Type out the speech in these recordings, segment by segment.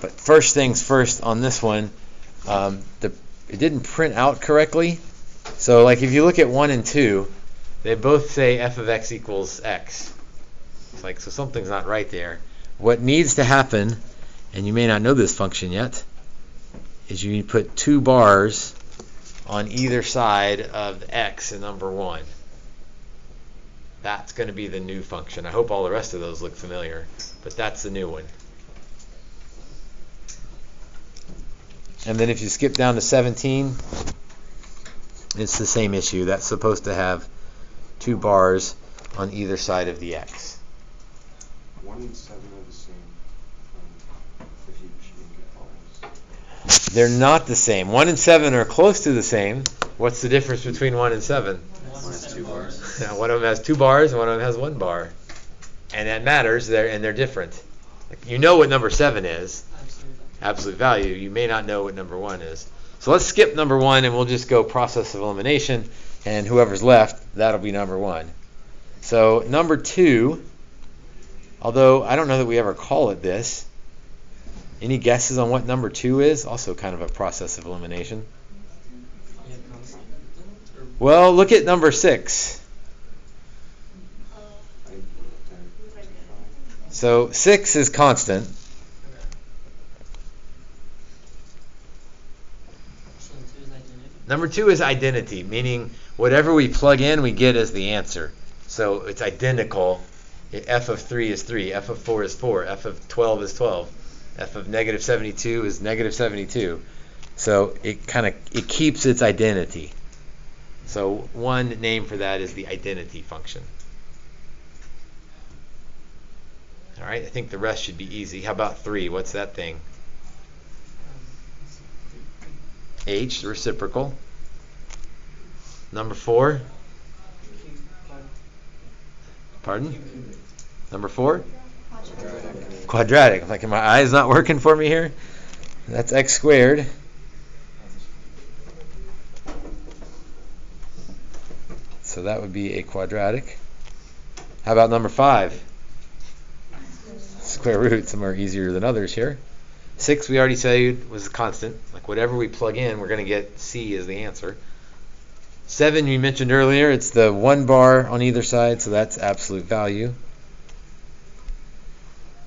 But first things first on this one, it didn't print out correctly. So like if you look at 1 and 2, they both say f of x equals x. It's like, so something's not right there. What needs to happen, and you may not know this function yet, is you need to put 2 bars on either side of the x in number 1. That's going to be the new function. I hope all the rest of those look familiar, but that's the new one. And then if you skip down to 17, it's the same issue. That's supposed to have 2 bars on either side of the x. 1 and 7 are the same. If you make it bars. They're not the same. 1 and 7 are close to the same. What's the difference between 1 and 7? 1 has 2 bars. Now, one of them has 2 bars and one of them has 1 bar. And that matters, they're different. Like, you know what number 7 is. Absolute value. You may not know what number 1 is. So let's skip number 1 and we'll just go process of elimination, and whoever's left, that'll be number 1. So number 2, although I don't know that we ever call it this. Any guesses on what number 2 is? Also kind of a process of elimination. Well, look at number 6. So 6 is constant. Number 2 is identity, meaning whatever we plug in, we get as the answer. So it's identical. F of 3 is 3, F of 4 is 4, F of 12 is 12, F of negative 72 is negative 72. So it keeps its identity. So one name for that is the identity function. All right, I think the rest should be easy. How about 3? What's that thing? H, the reciprocal. Number 4? Pardon? Number 4? Quadratic. I'm like, my eye's not working for me here? That's x squared. So that would be a quadratic. How about number 5? Square root. Some are easier than others here. 6 we already said was constant. Like whatever we plug in, we're going to get C as the answer. 7 we mentioned earlier, it's the 1 bar on either side, so that's absolute value.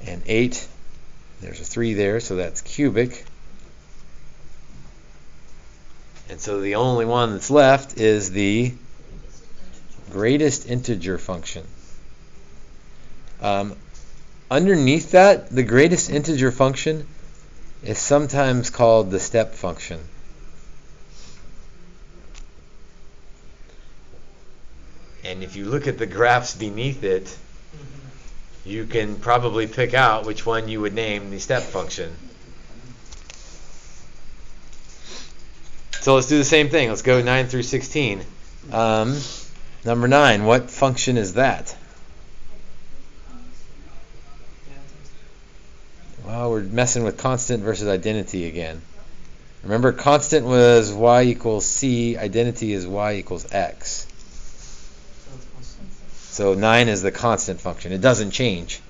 And 8, there's a 3 there, so that's cubic. And so the only one that's left is the greatest integer function. Underneath that, the greatest integer function is sometimes called the step function. And if you look at the graphs beneath it, you can probably pick out which one you would name the step function. So let's do the same thing. Let's go 9 through 16. Number 9, what function is that? Well, we're messing with constant versus identity again. Remember, constant was y equals c, identity is y equals x. So 9 is the constant function. It doesn't change.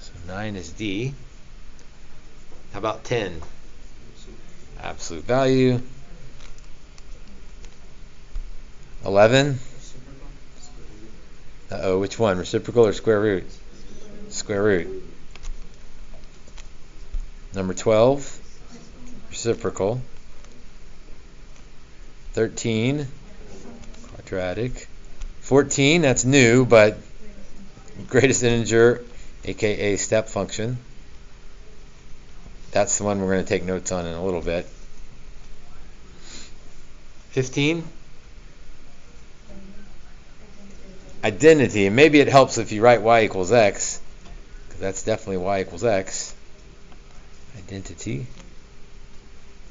So 9 is D. How about 10? Absolute value. 11? Uh-oh, which one? Reciprocal or square root? Square root. Number 12? Reciprocal. 13? Quadratic. 14, that's new, but greatest integer, aka step function. That's the one we're going to take notes on in a little bit. 15? Identity. And maybe it helps if you write y equals x, because that's definitely y equals x. Identity.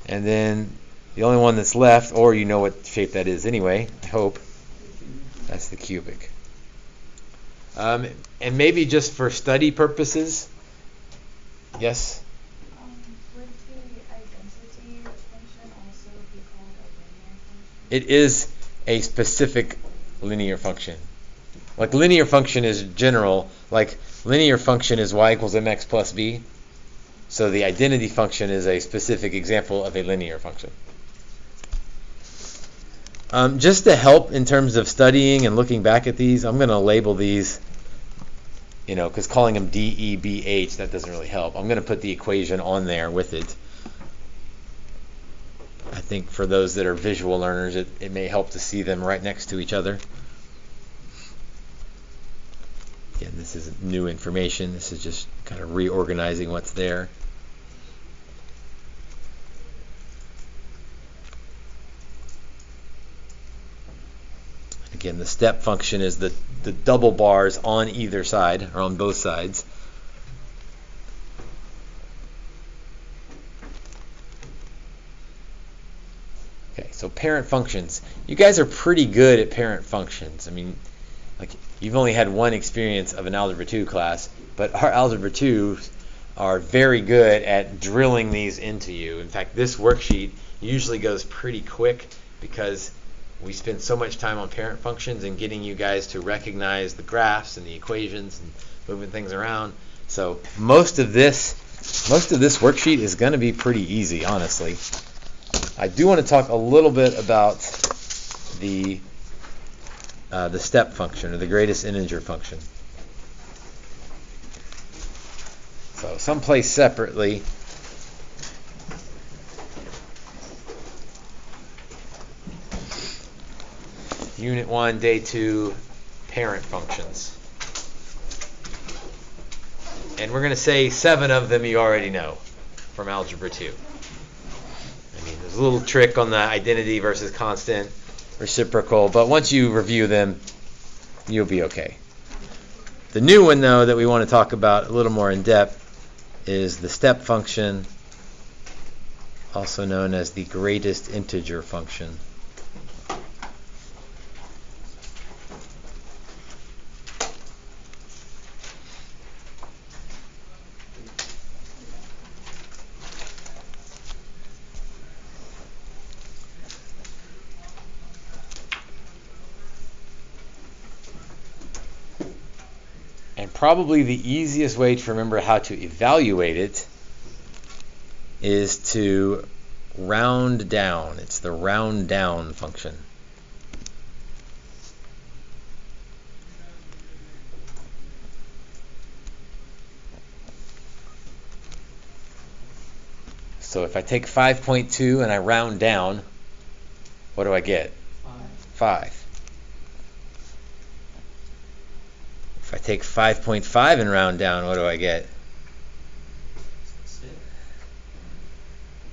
And then the only one that's left, or you know what shape that is anyway, I hope, that's the cubic. And maybe just for study purposes, yes? Would the identity function also be called a linear function? It is a specific linear function. Like linear function is general. Like linear function is y equals mx plus b. So the identity function is a specific example of a linear function. Just to help in terms of studying and looking back at these, I'm going to label these, because calling them D, E, B, H, that doesn't really help. I'm going to put the equation on there with it. I think for those that are visual learners, it may help to see them right next to each other. Again, this isn't new information. This is just kind of reorganizing what's there. Again, the step function is the double bars on either side, or on both sides. Okay, so parent functions. You guys are pretty good at parent functions. I mean, like you've only had one experience of an Algebra 2 class, but our Algebra 2s are very good at drilling these into you. In fact, this worksheet usually goes pretty quick because we spend so much time on parent functions and getting you guys to recognize the graphs and the equations and moving things around. So most of this worksheet is going to be pretty easy, honestly. I do want to talk a little bit about the step function, or the greatest integer function. So someplace separately, Unit 1, Day 2, parent functions. And we're going to say 7 of them you already know from Algebra 2. I mean, there's a little trick on the identity versus constant, reciprocal, but once you review them, you'll be okay. The new one, though, that we want to talk about a little more in depth is the step function, also known as the greatest integer function. And probably the easiest way to remember how to evaluate it is to round down. It's the round down function. So if I take 5.2 and I round down, what do I get? 5. If I take 5.5 and round down, what do I get? 6.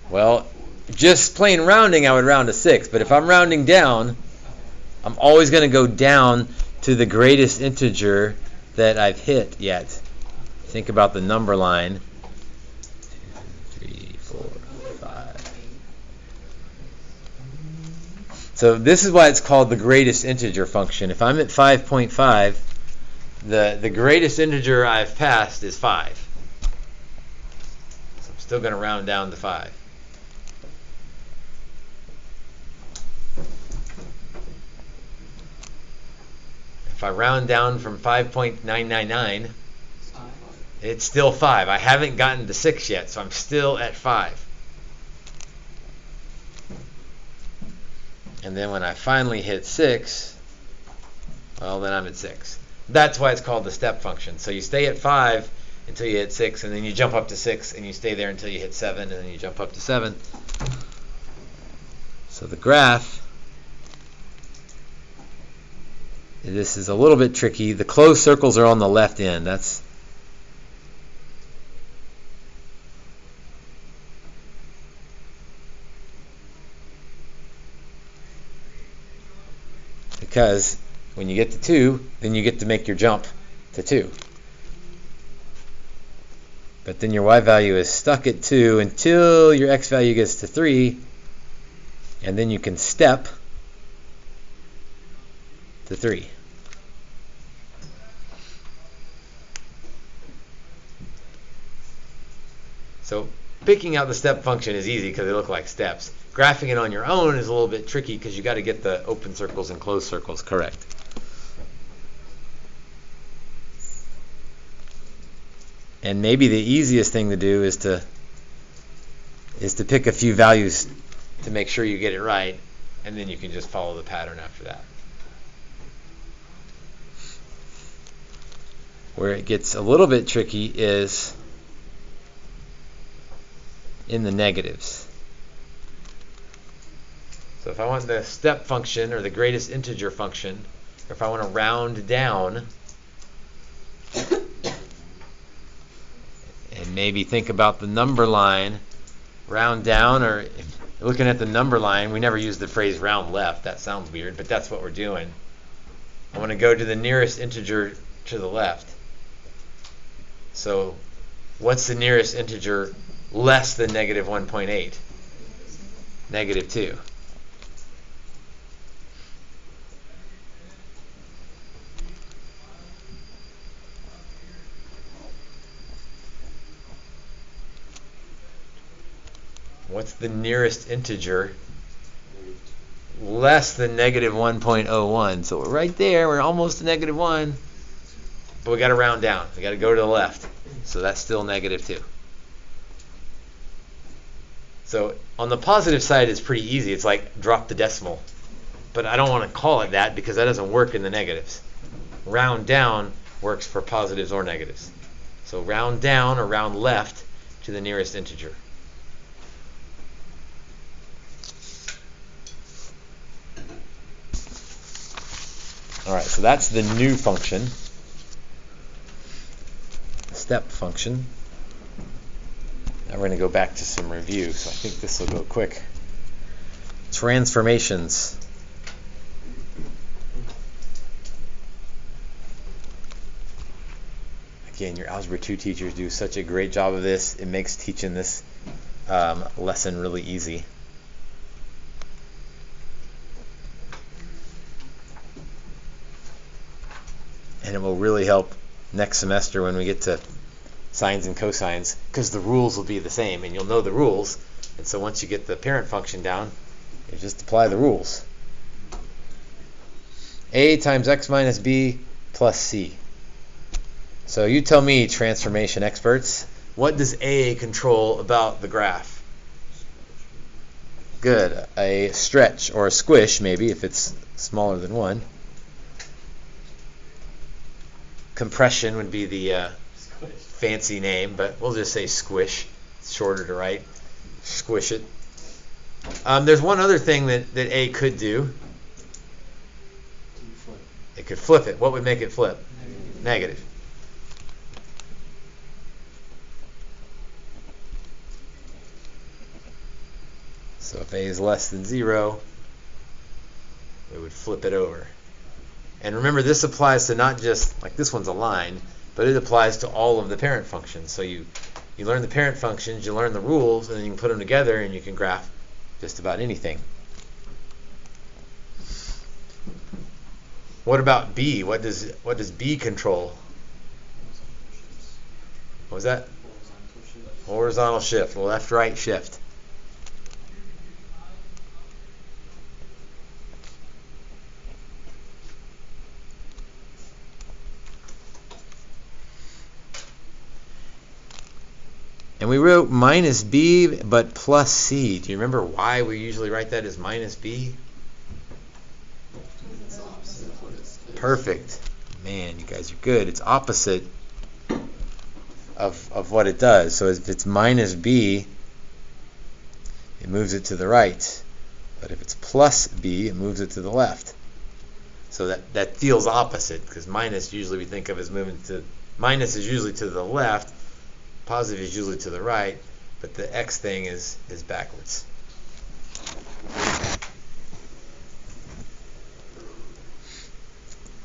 Well, just plain rounding, I would round to 6. But if I'm rounding down, I'm always going to go down to the greatest integer that I've hit yet. Think about the number line. 2, 3, 4, 5. So this is why it's called the greatest integer function. If I'm at 5.5, the greatest integer I've passed is 5. So I'm still going to round down to 5. If I round down from 5.999, it's still 5. I haven't gotten to 6 yet, so I'm still at 5. And then when I finally hit 6, well, then I'm at 6. That's why it's called the step function. So you stay at 5 until you hit 6, and then you jump up to 6, and you stay there until you hit 7, and then you jump up to 7. So the graph, this is a little bit tricky. The closed circles are on the left end. That's because when you get to 2, then you get to make your jump to 2. But then your y value is stuck at 2 until your x value gets to 3, and then you can step to 3. So picking out the step function is easy because they look like steps. Graphing it on your own is a little bit tricky because you got to get the open circles and closed circles correct. And maybe the easiest thing to do is to pick a few values to make sure you get it right, and then you can just follow the pattern after that. Where it gets a little bit tricky is in the negatives. So if I want the step function or the greatest integer function, or if I want to round down, and maybe think about the number line, round down, or looking at the number line, we never use the phrase round left. That sounds weird, but that's what we're doing. I want to go to the nearest integer to the left. So what's the nearest integer less than negative 1.8? Negative 2. What's the nearest integer less than negative 1.01? So we're right there. We're almost to negative 1. But we got to round down. We got to go to the left. So that's still negative 2. So on the positive side, it's pretty easy. It's like drop the decimal. But I don't want to call it that because that doesn't work in the negatives. Round down works for positives or negatives. So round down or round left to the nearest integer. All right, so that's the new function, step function. Now we're going to go back to some review, so I think this will go quick. Transformations. Again, your Algebra 2 teachers do such a great job of this. It makes teaching this lesson really easy. And it will really help next semester when we get to sines and cosines, because the rules will be the same, and you'll know the rules. And so once you get the parent function down, you just apply the rules. A times x minus b plus c. So you tell me, transformation experts, what does A control about the graph? Good. A stretch or a squish, maybe, if it's smaller than 1. Compression would be the fancy name, but we'll just say squish. It's shorter to write. Squish it. There's one other thing that A could do. It could flip it. What would make it flip? Negative. So if A is less than 0, it would flip it over. And remember, this applies to not just, like this one's a line, but it applies to all of the parent functions. So you learn the parent functions, you learn the rules, and then you can put them together and you can graph just about anything. What about B? What does B control? What was that? Horizontal shift. Left-right shift. And we wrote minus b, but plus c. Do you remember why we usually write that as minus b? Perfect. Man, you guys are good. It's opposite of what it does. So if it's minus b, it moves it to the right. But if it's plus b, it moves it to the left. So that feels opposite, because minus usually we think of as moving to, minus is usually to the left, positive is usually to the right, but the x thing is backwards.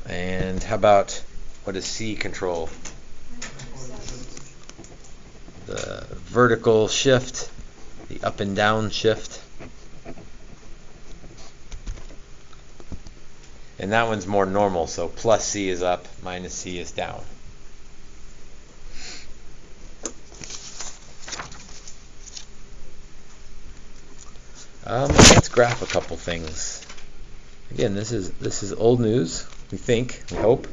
And how about, what does C control? The vertical shift, the up and down shift. And that one's more normal, so plus C is up, minus C is down. Let's graph a couple things. Again, this is old news. We think, we hope.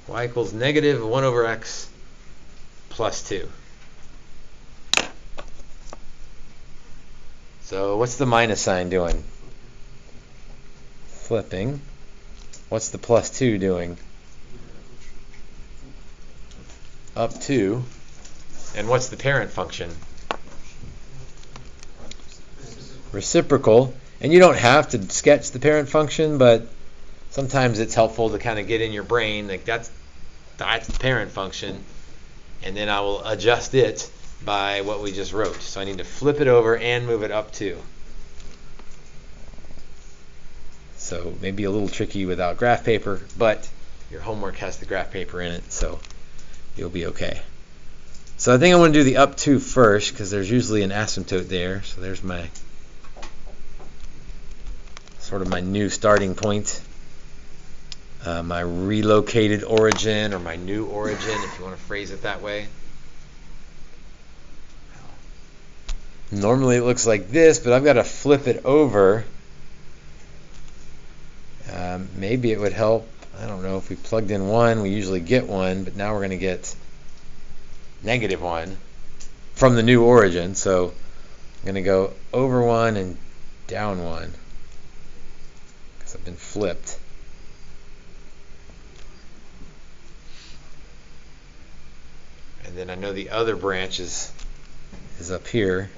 y equals negative 1 over x plus 2. So what's the minus sign doing? Flipping. What's the plus 2 doing? Up 2. And what's the parent function? Reciprocal. And you don't have to sketch the parent function, but sometimes it's helpful to kind of get in your brain, like that's the parent function, and then I will adjust it by what we just wrote. So I need to flip it over and move it up 2. So maybe a little tricky without graph paper, but your homework has the graph paper in it, so you'll be okay. So I think I'm going to do the up 2 first, because there's usually an asymptote there. So there's my sort of my new starting point, my relocated origin, or my new origin, if you want to phrase it that way. Normally it looks like this, but I've got to flip it over. Maybe it would help, I don't know, if we plugged in 1, we usually get 1, but now we're going to get negative 1 from the new origin. So I'm going to go over 1 and down 1, because I've been flipped. And then I know the other branch is up here.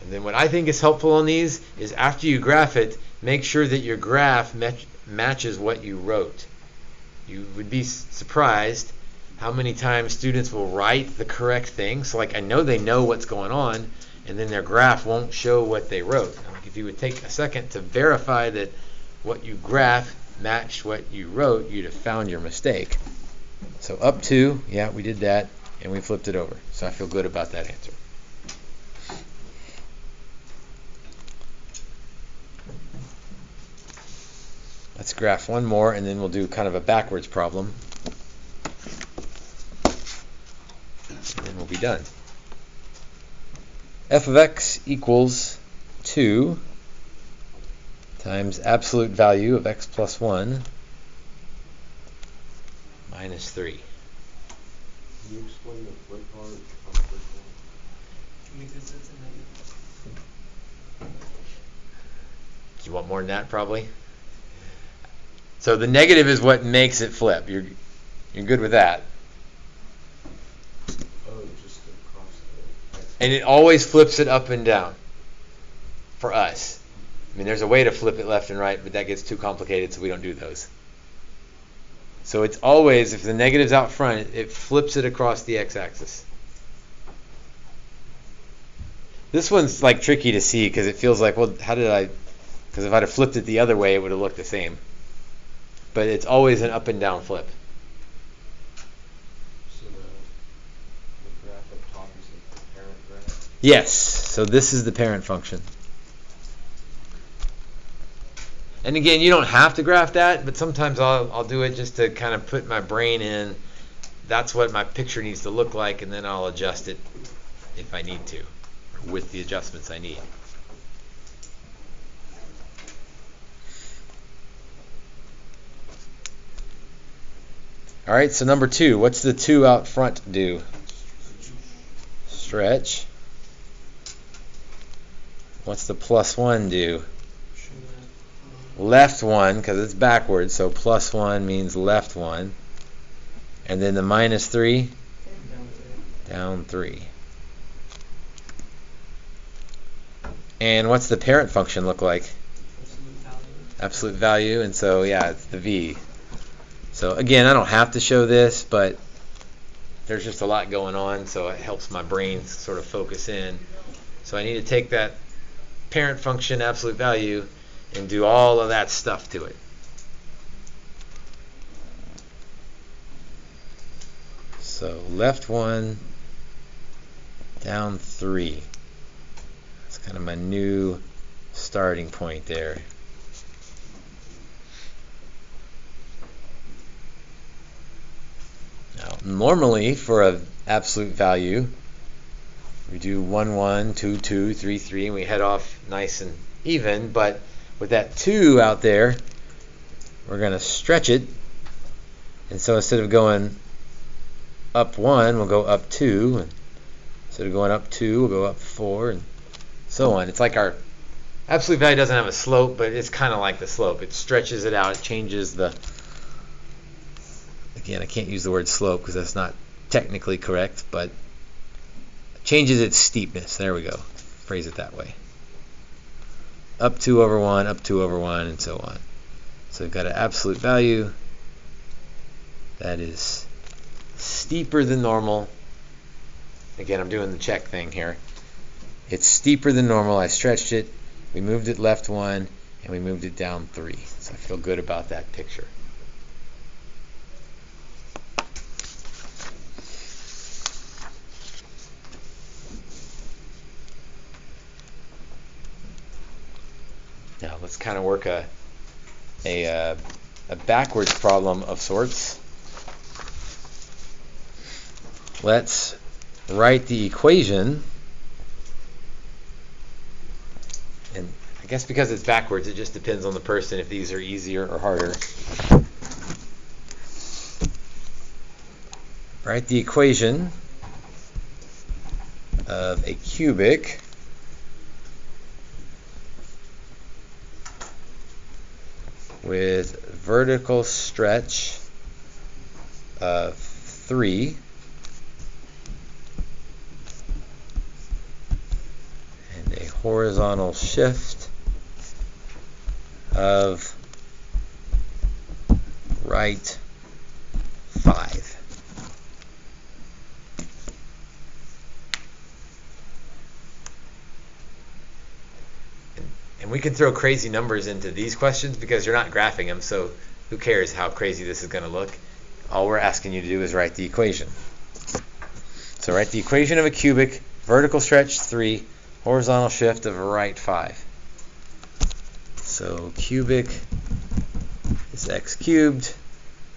And then what I think is helpful on these is after you graph it, make sure that your graph matches what you wrote. You would be surprised how many times students will write the correct thing. So like I know they know what's going on, and then their graph won't show what they wrote. Like if you would take a second to verify that what you graphed matched what you wrote, you'd have found your mistake. So up 2, yeah, we did that, and we flipped it over. So I feel good about that answer. Let's graph one more, and then we'll do kind of a backwards problem. And then we'll be done. F of x equals 2 times absolute value of x plus 1 minus 3. Can you explain the flip part on the first one? Because it's a negative. Do you want more than that, probably? So the negative is what makes it flip. You're good with that. Oh, just across the x. And it always flips it up and down for us. I mean, there's a way to flip it left and right, but that gets too complicated, so we don't do those. So it's always, if the negative's out front, it flips it across the x-axis. This one's like tricky to see because it feels like, well, how did I? Because if I'd have flipped it the other way, it would have looked the same. But it's always an up and down flip. So the graph up top is like the parent graph? Yes, so this is the parent function. And again, you don't have to graph that, but sometimes I'll do it just to kind of put my brain in, that's what my picture needs to look like, and then I'll adjust it if I need to, or with the adjustments I need. All right, so number 2, what's the 2 out front do? Stretch. What's the plus 1 do? Left 1, because it's backwards, so plus 1 means left 1. And then the minus 3? Down 3. And what's the parent function look like? Absolute value, and so yeah, it's the v. So again, I don't have to show this, but there's just a lot going on, so it helps my brain sort of focus in. So I need to take that parent function, absolute value, and do all of that stuff to it. So left 1, down 3. That's kind of my new starting point there. Now, normally for an absolute value, we do 1, 1, 2, 2, 3, 3, and we head off nice and even, but with that 2 out there, we're going to stretch it. And so instead of going up 1, we'll go up 2. And instead of going up 2, we'll go up 4, and so on. It's like our absolute value doesn't have a slope, but it's kind of like the slope. It stretches it out. It changes the... Again, I can't use the word slope because that's not technically correct, but it changes its steepness. There we go. Phrase it that way. Up 2 over 1, up 2 over 1, and so on. So we've got an absolute value that is steeper than normal. Again, I'm doing the check thing here. It's steeper than normal. I stretched it. We moved it left 1, and we moved it down 3. So I feel good about that picture. Now let's kind of work a backwards problem of sorts. Let's write the equation, and I guess because it's backwards, it just depends on the person if these are easier or harder. Write the equation of a cubic with vertical stretch of 3 and a horizontal shift of right 5. And we can throw crazy numbers into these questions because you're not graphing them, so who cares how crazy this is going to look? All we're asking you to do is write the equation. So write the equation of a cubic, vertical stretch 3, horizontal shift of right 5. So cubic is x cubed.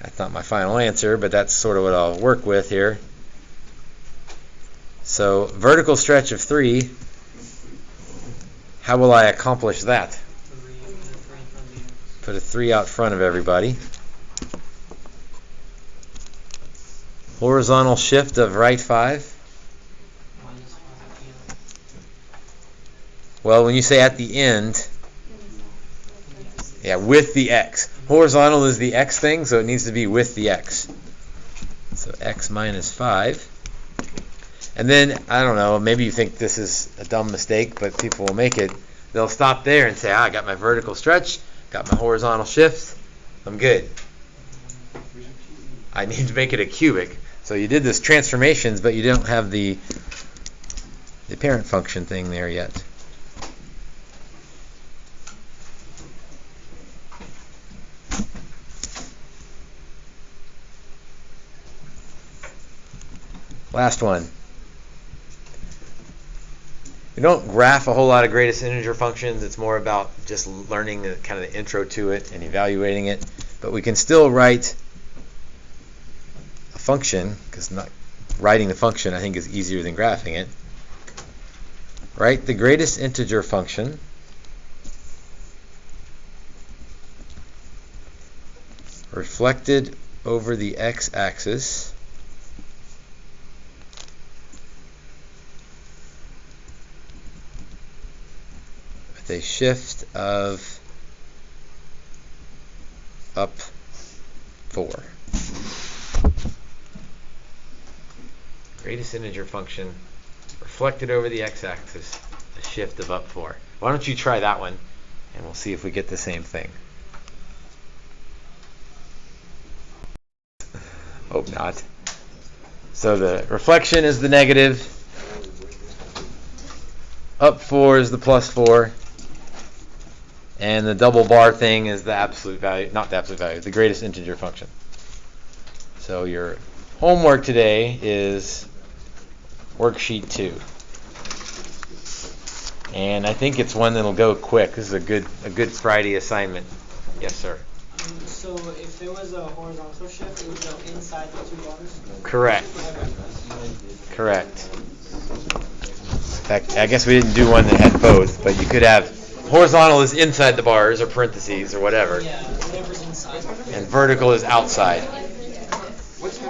That's not my final answer, but that's sort of what I'll work with here. So vertical stretch of 3, how will I accomplish that? Put a 3 out front of everybody. Horizontal shift of right 5. Well, when you say at the end, yeah, with the x. Horizontal is the x thing, so it needs to be with the x. So x minus 5. And then, I don't know, maybe you think this is a dumb mistake, but people will make it. They'll stop there and say, I got my vertical stretch, got my horizontal shift, I'm good. I need to make it a cubic. So you did this transformations, but you don't have the parent function thing there yet. Last one. We don't graph a whole lot of greatest integer functions. It's more about just learning kind of the intro to it and evaluating it. But we can still write a function, because not writing the function I think is easier than graphing it. Write the greatest integer function reflected over the x-axis with a shift of up 4. Greatest integer function reflected over the x-axis, a shift of up 4. Why don't you try that one, and we'll see if we get the same thing. Hope not. So the reflection is the negative, up 4 is the plus 4, and the double bar thing is the absolute value, not the absolute value, the greatest integer function. So your homework today is worksheet 2. And I think it's one that'll go quick. This is a good Friday assignment. Yes, sir. So if there was a horizontal shift, it would go inside the 2 bars? Correct. Correct. In fact, I guess we didn't do one that had both, but you could have Horizontal is inside the bars or parentheses or whatever, Yeah, whatever's inside. and vertical is outside. What's the